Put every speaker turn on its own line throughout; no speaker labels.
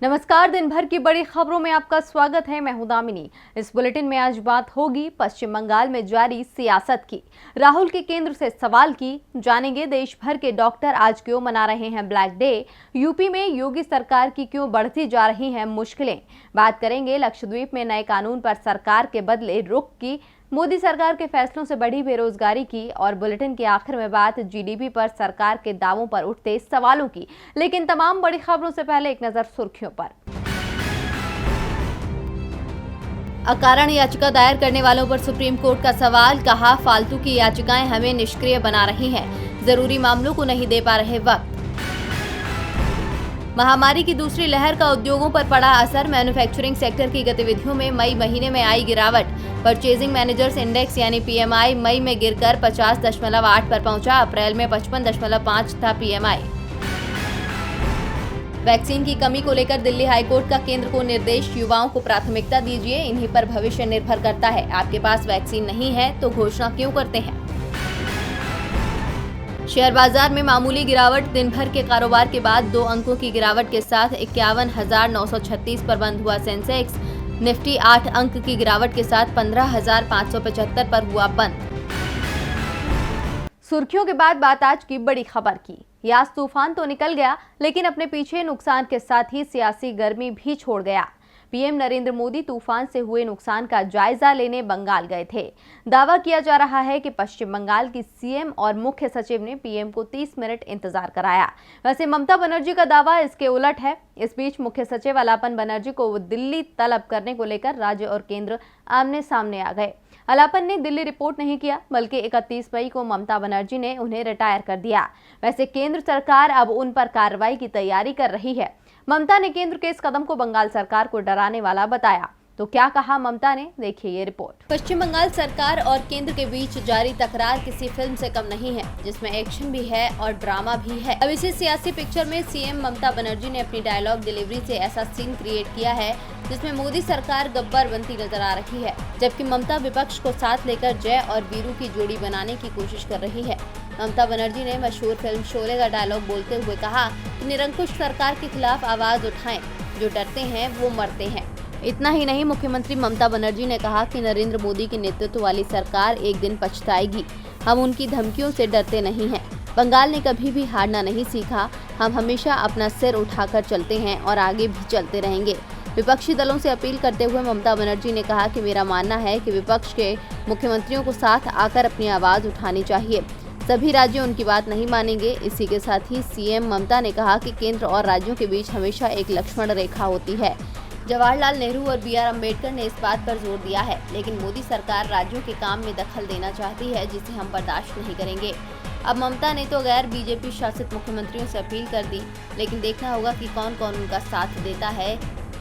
नमस्कार। दिन भर की बड़ी खबरों में आपका स्वागत है। मैं हूं दामिनी। इस बुलेटिन में आज बात होगी पश्चिम बंगाल में जारी सियासत की, राहुल के केंद्र से सवाल की, जानेंगे देश भर के डॉक्टर आज क्यों मना रहे हैं ब्लैक डे, यूपी में योगी सरकार की क्यों बढ़ती जा रही हैं मुश्किलें, बात करेंगे लक्षद्वीप में नए कानून पर सरकार के बदले रुख की, मोदी सरकार के फैसलों से बढ़ी बेरोजगारी की, और बुलेटिन के आखिर में बात जीडीपी पर सरकार के दावों पर उठते सवालों की। लेकिन तमाम बड़ी खबरों से पहले एक नजर सुर्खियों पर। अकारण याचिका दायर करने वालों पर सुप्रीम कोर्ट का सवाल, कहा फालतू की याचिकाएं हमें निष्क्रिय बना रही हैं, जरूरी मामलों को नहीं दे पा रहे वक्त। महामारी की दूसरी लहर का उद्योगों पर पड़ा असर, मैन्युफैक्चरिंग सेक्टर की गतिविधियों में मई महीने में आई गिरावट, परचेजिंग मैनेजर्स इंडेक्स यानी पीएमआई मई में गिरकर 50.8 पर पहुंचा, अप्रैल में 55.5 था पीएमआई। वैक्सीन की कमी को लेकर दिल्ली हाईकोर्ट का केंद्र को निर्देश, युवाओं को प्राथमिकता दीजिए, इन्हीं पर भविष्य निर्भर करता है, आपके पास वैक्सीन नहीं है तो घोषणा क्यों करते हैं। शेयर बाजार में मामूली गिरावट, दिन भर के कारोबार के बाद 2 अंकों की गिरावट के साथ 51,936 पर बंद हुआ सेंसेक्स, निफ्टी 8 अंक की गिरावट के साथ 15,575 पर हुआ बंद। सुर्खियों के बाद बात आज की बड़ी खबर की। यास तूफान तो निकल गया, लेकिन अपने पीछे नुकसान के साथ ही सियासी गर्मी भी छोड़ गया। पीएम नरेंद्र मोदी तूफान से हुए नुकसान का जायजा लेने बंगाल गए थे। दावा किया जा रहा है कि पश्चिम बंगाल की सीएम और मुख्य सचिव ने पीएम को 30 मिनट इंतजार कराया। वैसे ममता बनर्जी का दावा इसके उलट है। इस बीच मुख्य सचिव अलापन बनर्जी को दिल्ली तलब करने को लेकर राज्य और केंद्र आमने सामने आ गए। अलापन ने दिल्ली रिपोर्ट नहीं किया, बल्कि 31 मई को ममता बनर्जी ने उन्हें रिटायर कर दिया। वैसे केंद्र सरकार अब उन पर कार्रवाई की तैयारी कर रही है। ममता ने केंद्र के इस कदम को बंगाल सरकार को डराने वाला बताया। तो क्या कहा ममता ने, देखिए ये रिपोर्ट। पश्चिम बंगाल सरकार और केंद्र के बीच जारी तकरार किसी फिल्म से कम नहीं है, जिसमें एक्शन भी है और ड्रामा भी है। अब इसी सियासी पिक्चर में सीएम ममता बनर्जी ने अपनी डायलॉग डिलीवरी से ऐसा सीन क्रिएट किया है जिसमें मोदी सरकार गब्बर बनती नजर आ रही है, जबकि ममता विपक्ष को साथ लेकर जय और वीरू की जोड़ी बनाने की कोशिश कर रही है। ममता बनर्जी ने मशहूर फिल्म शोले का डायलॉग बोलते हुए कहा कि निरंकुश सरकार के खिलाफ आवाज उठाएं, जो डरते हैं वो मरते हैं। इतना ही नहीं, मुख्यमंत्री ममता बनर्जी ने कहा कि नरेंद्र मोदी के नेतृत्व वाली सरकार एक दिन पछताएगी। हम उनकी धमकियों से डरते नहीं हैं। बंगाल ने कभी भी हारना नहीं सीखा। हम हमेशा अपना सिर उठाकर चलते हैं और आगे भी चलते रहेंगे। विपक्षी दलों से अपील करते हुए ममता बनर्जी ने कहा कि मेरा मानना है कि विपक्ष के मुख्यमंत्रियों को साथ आकर अपनी आवाज उठानी चाहिए। सभी राज्य उनकी बात नहीं मानेंगे। इसी के साथ ही सीएम ममता ने कहा कि केंद्र और राज्यों के बीच हमेशा एक लक्ष्मण रेखा होती है। जवाहरलाल नेहरू और बीआर अम्बेडकर ने इस बात पर जोर दिया है, लेकिन मोदी सरकार राज्यों के काम में दखल देना चाहती है, जिसे हम बर्दाश्त नहीं करेंगे। अब ममता ने तो गैर बीजेपी शासित मुख्यमंत्रियों से अपील कर दी, लेकिन देखना होगा कि कौन कौन उनका साथ देता है।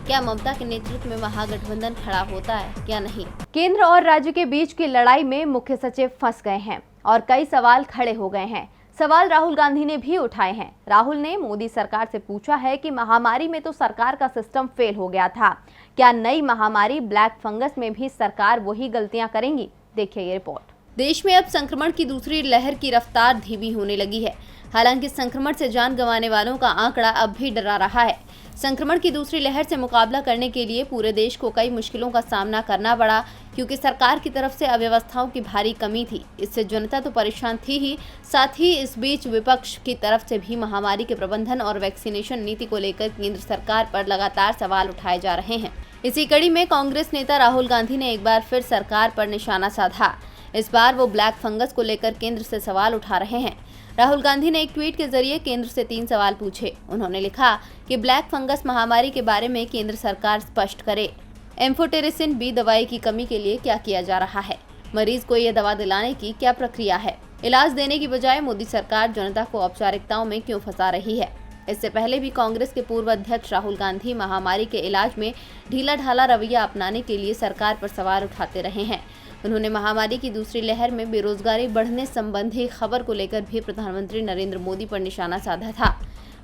क्या ममता के नेतृत्व में महागठबंधन खड़ा होता है क्या नहीं। केंद्र और राज्य के बीच की लड़ाई में मुख्य सचिव फंस गए हैं और कई सवाल खड़े हो गए हैं। सवाल राहुल गांधी ने भी उठाए हैं। राहुल ने मोदी सरकार से पूछा है कि महामारी में तो सरकार का सिस्टम फेल हो गया था, क्या नई महामारी ब्लैक फंगस में भी सरकार वही गलतियां करेंगी। देखिए ये रिपोर्ट। देश में अब संक्रमण की दूसरी लहर की रफ्तार धीमी होने लगी है। हालांकि संक्रमण से जान गंवाने वालों का आंकड़ा अब भी डरा रहा है। संक्रमण की दूसरी लहर से मुकाबला करने के लिए पूरे देश को कई मुश्किलों का सामना करना पड़ा, क्योंकि सरकार की तरफ से अव्यवस्थाओं की भारी कमी थी। इससे जनता तो परेशान थी ही, साथ ही इस बीच विपक्ष की तरफ से भी महामारी के प्रबंधन और वैक्सीनेशन नीति को लेकर केंद्र सरकार पर लगातार सवाल उठाए जा रहे हैं। इसी कड़ी में कांग्रेस नेता राहुल गांधी ने एक बार फिर सरकार पर निशाना साधा। इस बार वो ब्लैक फंगस को लेकर केंद्र से सवाल उठा रहे हैं। राहुल गांधी ने एक ट्वीट के जरिए केंद्र से 3 सवाल पूछे। उन्होंने लिखा कि ब्लैक फंगस महामारी के बारे में केंद्र सरकार स्पष्ट करे। एम्फोटेरिसिन बी दवाई की कमी के लिए क्या किया जा रहा है? मरीज को यह दवा दिलाने की क्या प्रक्रिया है? इलाज देने की बजाय मोदी सरकार जनता को औपचारिकताओं में क्यों फंसा रही है? इससे पहले भी कांग्रेस के पूर्व अध्यक्ष राहुल गांधी महामारी के इलाज में ढीला ढाला रवैया अपनाने के लिए सरकार पर सवाल उठाते रहे हैं। उन्होंने महामारी की दूसरी लहर में बेरोजगारी बढ़ने संबंधी खबर को लेकर भी प्रधानमंत्री नरेंद्र मोदी पर निशाना साधा था।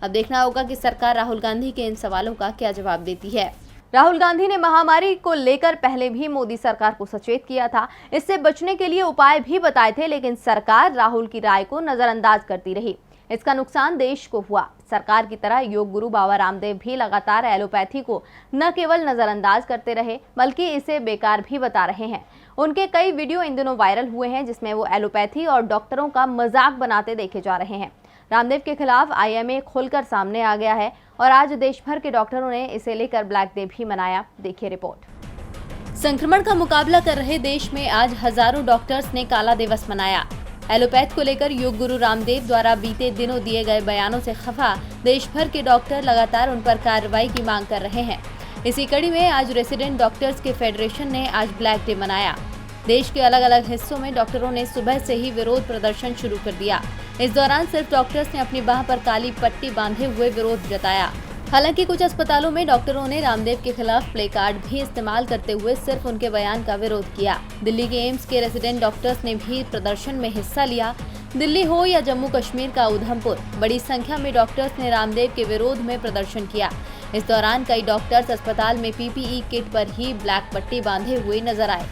अब देखना होगा कि सरकार राहुल गांधी के इन सवालों का क्या जवाब देती है। राहुल गांधी ने महामारी को लेकर पहले भी मोदी सरकार को सचेत किया था, इससे बचने के लिए उपाय भी बताए थे, लेकिन सरकार राहुल की राय को नजरअंदाज करती रही। इसका नुकसान देश को हुआ। सरकार की तरह योग गुरु बाबा रामदेव भी लगातार एलोपैथी को न केवल नजरअंदाज करते रहे बल्कि इसे बेकार भी बता रहे हैं। उनके कई वीडियो इन दिनों वायरल हुए हैं जिसमें वो एलोपैथी और डॉक्टरों का मजाक बनाते देखे जा रहे हैं। रामदेव के खिलाफ आईएमए खुलकर सामने आ गया है और आज देश भर के डॉक्टरों ने इसे लेकर ब्लैक डे भी मनाया। देखिए रिपोर्ट। संक्रमण का मुकाबला कर रहे देश में आज हजारों डॉक्टर्स ने काला दिवस मनाया। एलोपैथ को लेकर योग गुरु रामदेव द्वारा बीते दिनों दिए गए बयानों से खफा देश भर के डॉक्टर लगातार उन पर कार्रवाई की मांग कर रहे हैं। इसी कड़ी में आज रेसिडेंट डॉक्टर्स के फेडरेशन ने आज ब्लैक डे मनाया। देश के अलग अलग हिस्सों में डॉक्टरों ने सुबह से ही विरोध प्रदर्शन शुरू कर दिया। इस दौरान सिर्फ डॉक्टर्स ने अपनी बाह पर काली पट्टी बांधे हुए विरोध जताया। हालांकि कुछ अस्पतालों में डॉक्टरों ने रामदेव के खिलाफ प्ले कार्ड भी इस्तेमाल करते हुए सिर्फ उनके बयान का विरोध किया। दिल्ली के एम्स के रेसिडेंट डॉक्टर्स ने भी प्रदर्शन में हिस्सा लिया। दिल्ली हो या जम्मू कश्मीर का उधमपुर, बड़ी संख्या में डॉक्टर्स ने रामदेव के विरोध में प्रदर्शन किया। इस दौरान कई डॉक्टर्स अस्पताल में पीपीई किट पर ही ब्लैक पट्टी बांधे हुए नजर आए।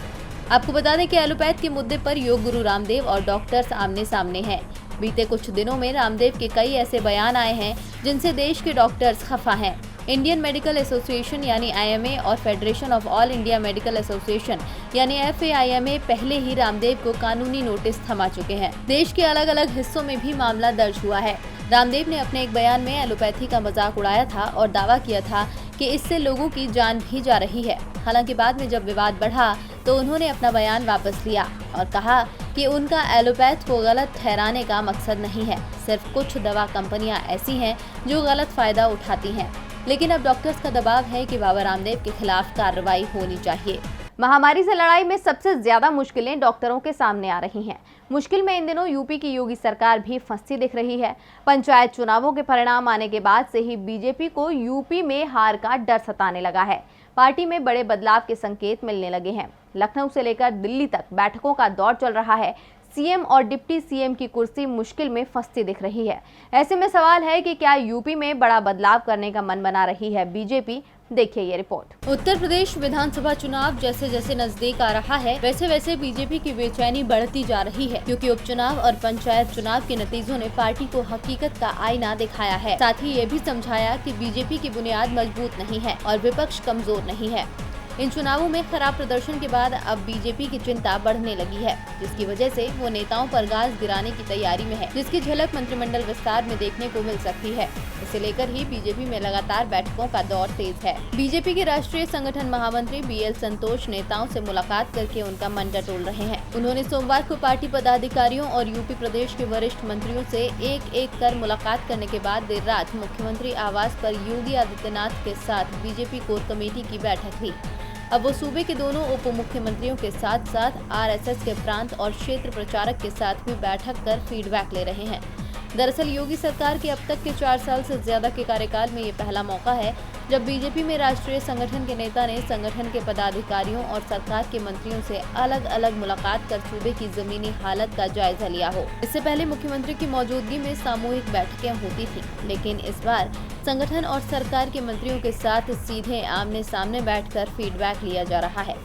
आपको बता दें कि एलोपैथ के मुद्दे पर योग गुरु रामदेव और डॉक्टर्स आमने सामने हैं। बीते कुछ दिनों में रामदेव के कई ऐसे बयान आए हैं जिनसे देश के डॉक्टर्स खफा हैं। इंडियन मेडिकल एसोसिएशन यानी आईएमए और federation of all India medical association यानी एफएआईएमए पहले ही रामदेव को कानूनी नोटिस थमा चुके हैं। देश के अलग अलग हिस्सों में भी मामला दर्ज हुआ है। रामदेव ने अपने एक बयान में एलोपैथी का मजाक उड़ाया था और दावा किया था कि इससे लोगों की जान भी जा रही है। हालांकि बाद में जब विवाद बढ़ा तो उन्होंने अपना बयान वापस लिया और कहा कि उनका एलोपैथ को गलत ठहराने का मकसद नहीं है। सिर्फ कुछ दवा कंपनियां ऐसी हैं जो गलत फायदा उठाती हैं। लेकिन अब डॉक्टर्स का दबाव है कि बाबा रामदेव के खिलाफ कार्रवाई होनी चाहिए। महामारी से लड़ाई में सबसे ज्यादा मुश्किलें डॉक्टरों के सामने आ रही हैं। मुश्किल में इन दिनों यूपी की योगी सरकार भी फंसी दिख रही है। पंचायत चुनावों के परिणाम आने के बाद से ही बीजेपी को यूपी में हार का डर सताने लगा है। पार्टी में बड़े बदलाव के संकेत मिलने लगे हैं। लखनऊ से लेकर दिल्ली तक बैठकों का दौर चल रहा है। सीएम और डिप्टी सीएम की कुर्सी मुश्किल में फंसती दिख रही है। ऐसे में सवाल है कि क्या यूपी में बड़ा बदलाव करने का मन बना रही है बीजेपी। देखिए ये रिपोर्ट। उत्तर प्रदेश विधानसभा चुनाव जैसे जैसे नजदीक आ रहा है वैसे वैसे बीजेपी की बेचैनी बढ़ती जा रही है, क्योंकि उपचुनाव और पंचायत चुनाव के नतीजों ने पार्टी को हकीकत का आईना दिखाया है। साथ ही ये भी समझाया कि बीजेपी की बुनियाद मजबूत नहीं है और विपक्ष कमजोर नहीं है। इन चुनावों में खराब प्रदर्शन के बाद अब बीजेपी की चिंता बढ़ने लगी है, जिसकी वजह से वो नेताओं पर गाज गिराने की तैयारी में है, जिसकी झलक मंत्रिमंडल विस्तार में देखने को मिल सकती है। इसे लेकर ही बीजेपी में लगातार बैठकों का दौर तेज है। बीजेपी के राष्ट्रीय संगठन महामंत्री बीएल संतोष नेताओं से मुलाकात करके उनका मन टटोल रहे हैं। उन्होंने सोमवार को पार्टी पदाधिकारियों और यूपी प्रदेश के वरिष्ठ मंत्रियों से एक एक कर मुलाकात करने के बाद देर रात मुख्यमंत्री आवास पर योगी आदित्यनाथ के साथ बीजेपी कोर कमेटी की बैठक हुई। अब वो सूबे के दोनों उप मुख्यमंत्रियों के साथ साथ आरएसएस के प्रांत और क्षेत्र प्रचारक के साथ भी बैठक कर फीडबैक ले रहे हैं। दरअसल योगी सरकार के अब तक के 4 साल से ज्यादा के कार्यकाल में ये पहला मौका है जब बीजेपी में राष्ट्रीय संगठन के नेता ने संगठन के पदाधिकारियों और सरकार के मंत्रियों से अलग अलग मुलाकात कर सूबे की जमीनी हालत का जायजा लिया हो। इससे पहले मुख्यमंत्री की मौजूदगी में सामूहिक बैठकें होती थी, लेकिन इस बार संगठन और सरकार के मंत्रियों के साथ सीधे आमने सामने बैठकर फीडबैक लिया जा रहा है।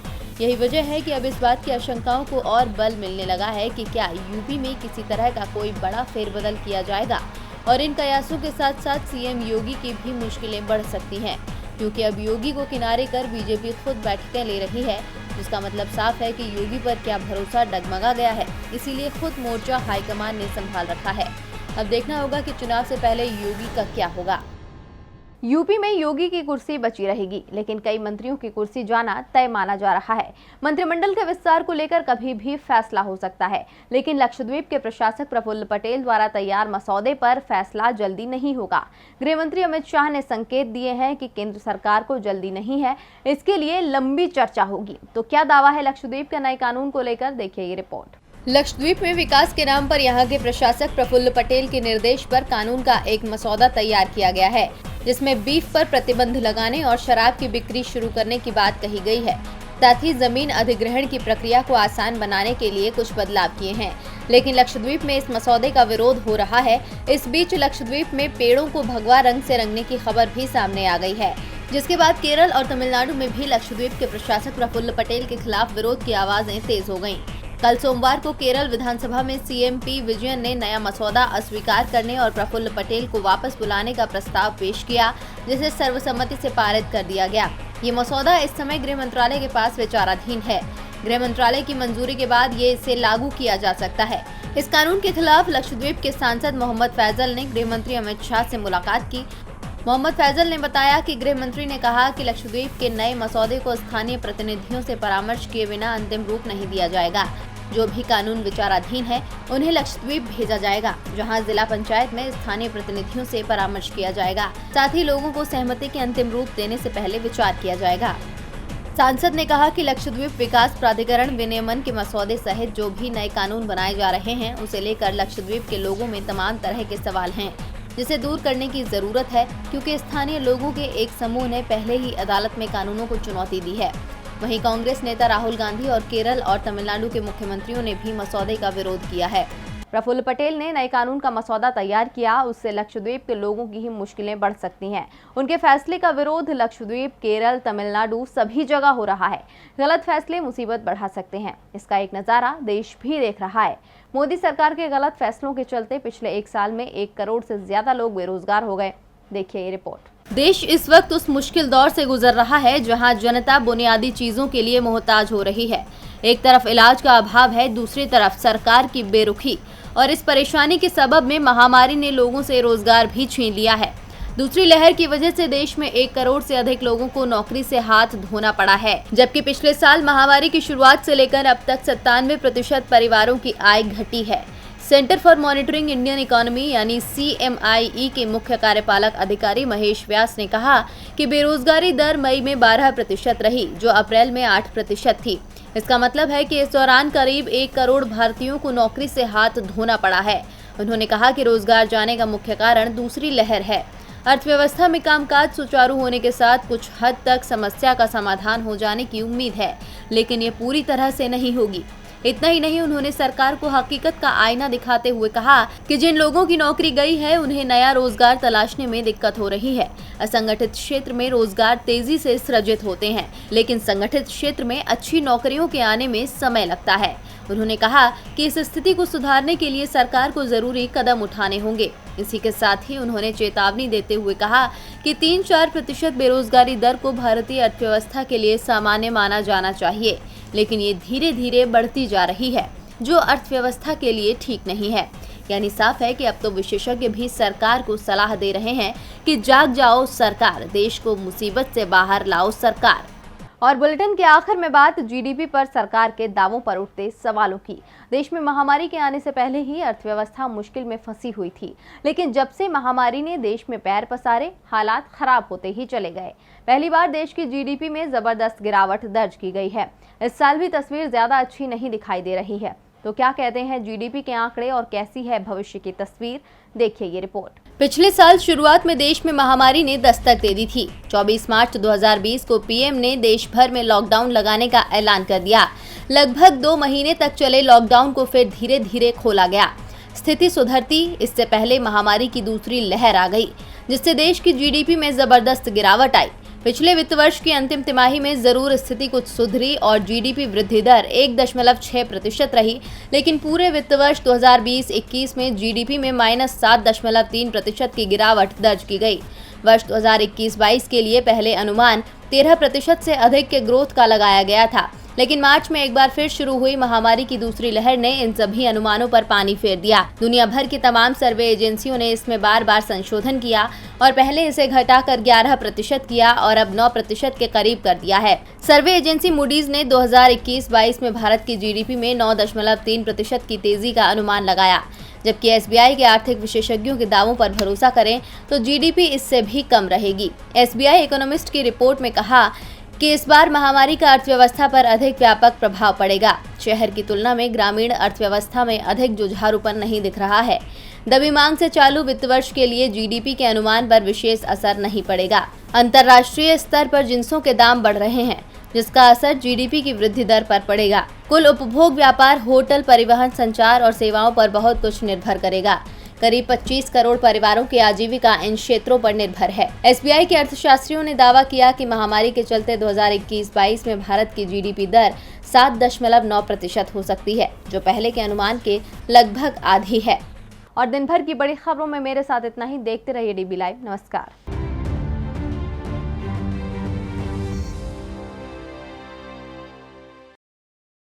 यही वजह है कि अब इस बात की आशंकाओं को और बल मिलने लगा है कि क्या यूपी में किसी तरह का कोई बड़ा फेरबदल किया जाएगा और इन कयासों के साथ साथ सीएम योगी की भी मुश्किलें बढ़ सकती हैं, क्योंकि अब योगी को किनारे कर बीजेपी खुद बैठकें ले रही है, जिसका मतलब साफ है कि योगी पर क्या भरोसा डगमगा गया है। इसीलिए खुद मोर्चा हाईकमान ने संभाल रखा है। अब देखना होगा कि चुनाव से पहले योगी का क्या होगा। यूपी में योगी की कुर्सी बची रहेगी, लेकिन कई मंत्रियों की कुर्सी जाना तय माना जा रहा है। मंत्रिमंडल के विस्तार को लेकर कभी भी फैसला हो सकता है, लेकिन लक्षद्वीप के प्रशासक प्रफुल्ल पटेल द्वारा तैयार मसौदे पर फैसला जल्दी नहीं होगा। गृह मंत्री अमित शाह ने संकेत दिए हैं कि केंद्र सरकार को जल्दी नहीं है, इसके लिए लंबी चर्चा होगी। तो क्या दावा है लक्षद्वीप के नए कानून को लेकर, देखिए ये रिपोर्ट। लक्षद्वीप में विकास के नाम पर यहाँ के प्रशासक प्रफुल्ल पटेल के निर्देश पर कानून का एक मसौदा तैयार किया गया है, जिसमें बीफ पर प्रतिबंध लगाने और शराब की बिक्री शुरू करने की बात कही गई है। साथ ही जमीन अधिग्रहण की प्रक्रिया को आसान बनाने के लिए कुछ बदलाव किए हैं, लेकिन लक्षद्वीप में इस मसौदे का विरोध हो रहा है। इस बीच लक्षद्वीप में पेड़ों को भगवा रंग से रंगने की खबर भी सामने आ गई है, जिसके बाद केरल और तमिलनाडु में भी लक्षद्वीप के प्रशासक प्रफुल्ल पटेल के खिलाफ विरोध की आवाजें तेज हो गयी। कल सोमवार को केरल विधानसभा में सीएम पी विजयन ने नया मसौदा अस्वीकार करने और प्रफुल्ल पटेल को वापस बुलाने का प्रस्ताव पेश किया, जिसे सर्वसम्मति से पारित कर दिया गया। ये मसौदा इस समय गृह मंत्रालय के पास विचाराधीन है। गृह मंत्रालय की मंजूरी के बाद ये इसे लागू किया जा सकता है। इस कानून के खिलाफ लक्षद्वीप के सांसद मोहम्मद फैजल ने गृह मंत्री अमित शाह से मुलाकात की। मोहम्मद फैजल ने बताया कि गृह मंत्री ने कहा कि लक्षद्वीप के नए मसौदे को स्थानीय प्रतिनिधियों से परामर्श किए बिना अंतिम रूप नहीं दिया जाएगा। जो भी कानून विचाराधीन है उन्हें लक्षद्वीप भेजा जाएगा, जहां जिला पंचायत में स्थानीय प्रतिनिधियों से परामर्श किया जाएगा। साथ ही लोगों को सहमति के अंतिम रूप देने से पहले विचार किया जाएगा। सांसद ने कहा कि लक्षद्वीप विकास प्राधिकरण विनियमन के मसौदे सहित जो भी नए कानून बनाए जा रहे हैं, उसे लेकर लक्षद्वीप के लोगों में तमाम तरह के सवाल हैं, जिसे दूर करने की जरूरत है, क्योंकि स्थानीय लोगों के एक समूह ने पहले ही अदालत में कानूनों को चुनौती दी है। वहीं कांग्रेस नेता राहुल गांधी और केरल और तमिलनाडु के मुख्यमंत्रियों ने भी मसौदे का विरोध किया है। प्रफुल्ल पटेल ने नए कानून का मसौदा तैयार किया, उससे लक्षद्वीप के लोगों की ही मुश्किलें बढ़ सकती हैं। उनके फैसले का विरोध लक्षद्वीप, केरल, तमिलनाडु सभी जगह हो रहा है। गलत फैसले मुसीबत बढ़ा सकते हैं। इसका एक नज़ारा देश भी देख रहा है। मोदी सरकार के गलत फैसलों के चलते पिछले 1 साल में 1 करोड़ से ज्यादा लोग बेरोजगार हो गए। देखिए ये रिपोर्ट। देश इस वक्त उस मुश्किल दौर से गुजर रहा है जहां जनता बुनियादी चीजों के लिए मोहताज हो रही है। एक तरफ इलाज का अभाव है, दूसरी तरफ सरकार की बेरुखी, और इस परेशानी के सबब में महामारी ने लोगों से रोजगार भी छीन लिया है। दूसरी लहर की वजह से देश में 1 करोड़ से अधिक लोगों को नौकरी से हाथ धोना पड़ा है, जबकि पिछले साल महामारी की शुरुआत से लेकर अब तक 97% परिवारों की आय घटी है। Centre for monitoring Indian economy यानी CMIE के मुख्य कार्यपालक अधिकारी महेश व्यास ने कहा कि बेरोजगारी दर मई में 12% रही, जो अप्रैल में 8% थी। इसका मतलब है कि इस दौरान करीब 1 करोड़ भारतीयों को नौकरी से हाथ धोना पड़ा है। उन्होंने कहा कि रोजगार जाने का मुख्य कारण दूसरी लहर है। अर्थव्यवस्था में कामकाज सुचारू होने के साथ कुछ हद तक समस्या का समाधान हो जाने की उम्मीद है, लेकिन ये पूरी तरह से नहीं होगी। इतना ही नहीं, उन्होंने सरकार को हकीकत का आईना दिखाते हुए कहा कि जिन लोगों की नौकरी गई है उन्हें नया रोजगार तलाशने में दिक्कत हो रही है। असंगठित क्षेत्र में रोजगार तेजी से सृजित होते हैं, लेकिन संगठित क्षेत्र में अच्छी नौकरियों के आने में समय लगता है। उन्होंने कहा कि इस स्थिति को सुधारने के लिए सरकार को जरूरी कदम उठाने होंगे। इसी के साथ ही उन्होंने चेतावनी देते हुए कहा कि 3-4% बेरोजगारी दर को भारतीय अर्थव्यवस्था के लिए सामान्य माना जाना चाहिए, लेकिन ये धीरे धीरे बढ़ती जा रही है, जो अर्थव्यवस्था के लिए ठीक नहीं है। यानी साफ है कि अब तो विशेषज्ञ भी सरकार को सलाह दे रहे हैं कि जाग जाओ सरकार, देश को मुसीबत से बाहर लाओ सरकार। और बुलेटिन के आखिर में बात जीडीपी पर सरकार के दावों पर उठते सवालों की। देश में महामारी के आने से पहले ही अर्थव्यवस्था मुश्किल में फंसी हुई थी, लेकिन जब से महामारी ने देश में पैर पसारे, हालात खराब होते ही चले गए। पहली बार देश की जीडीपी में जबरदस्त गिरावट दर्ज की गई है। इस साल भी तस्वीर ज्यादा अच्छी नहीं दिखाई दे रही है। तो क्या कहते हैं जीडीपी के आंकड़े और कैसी है भविष्य की तस्वीर? देखिए ये रिपोर्ट। पिछले साल शुरुआत में देश में महामारी ने दस्तक दे दी थी। 24 मार्च 2020 को पीएम ने देश भर में लॉकडाउन लगाने का ऐलान कर दिया। लगभग 2 महीने तक चले लॉकडाउन को फिर धीरे धीरे खोला गया। स्थिति सुधरती इससे पहले महामारी की दूसरी लहर आ गई, जिससे देश की जीडीपी में जबरदस्त गिरावट आई। पिछले वित्त वर्ष की अंतिम तिमाही में जरूर स्थिति कुछ सुधरी और जीडीपी वृद्धि दर 1.6% रही, लेकिन पूरे वित्त वर्ष 2020-21 में जीडीपी में -7.3% की गिरावट दर्ज की गई। वर्ष 2021-22 के लिए पहले अनुमान 13% से अधिक के ग्रोथ का लगाया गया था, लेकिन मार्च में एक बार फिर शुरू हुई महामारी की दूसरी लहर ने इन सभी अनुमानों पर पानी फेर दिया। दुनिया भर की तमाम सर्वे एजेंसियों ने इसमें बार बार संशोधन किया और पहले इसे घटाकर 11% किया और अब 9% के करीब कर दिया है। सर्वे एजेंसी मूडीज ने 2021-22 में भारत की जीडीपी में 9.3% की तेजी का अनुमान लगाया, जबकि एसबीआई के आर्थिक विशेषज्ञों के दावों पर भरोसा करें तो जीडीपी इससे भी कम रहेगी। एसबीआई इकोनॉमिस्ट की रिपोर्ट में कहा कि इस बार महामारी का अर्थव्यवस्था पर अधिक व्यापक प्रभाव पड़ेगा। शहर की तुलना में ग्रामीण अर्थव्यवस्था में अधिक जुझारूपन नहीं दिख रहा है। दबी मांग से चालू वित्त वर्ष के लिए जीडीपी के अनुमान पर विशेष असर नहीं पड़ेगा। अंतर्राष्ट्रीय स्तर पर जिंसों के दाम बढ़ रहे हैं, जिसका असर जीडीपी की वृद्धि दर पर पड़ेगा। कुल उपभोग, व्यापार, होटल, परिवहन, संचार और सेवाओं पर बहुत कुछ निर्भर करेगा। करीब 25 करोड़ परिवारों की आजीविका इन क्षेत्रों पर निर्भर है। एसबीआई के अर्थशास्त्रियों ने दावा किया कि महामारी के चलते 2021-22 में भारत की जीडीपी दर 7.9% हो सकती है, जो पहले के अनुमान के लगभग आधी है। और दिन भर की बड़ी खबरों में मेरे साथ इतना ही। देखते रहिए डीबी लाइव। नमस्कार।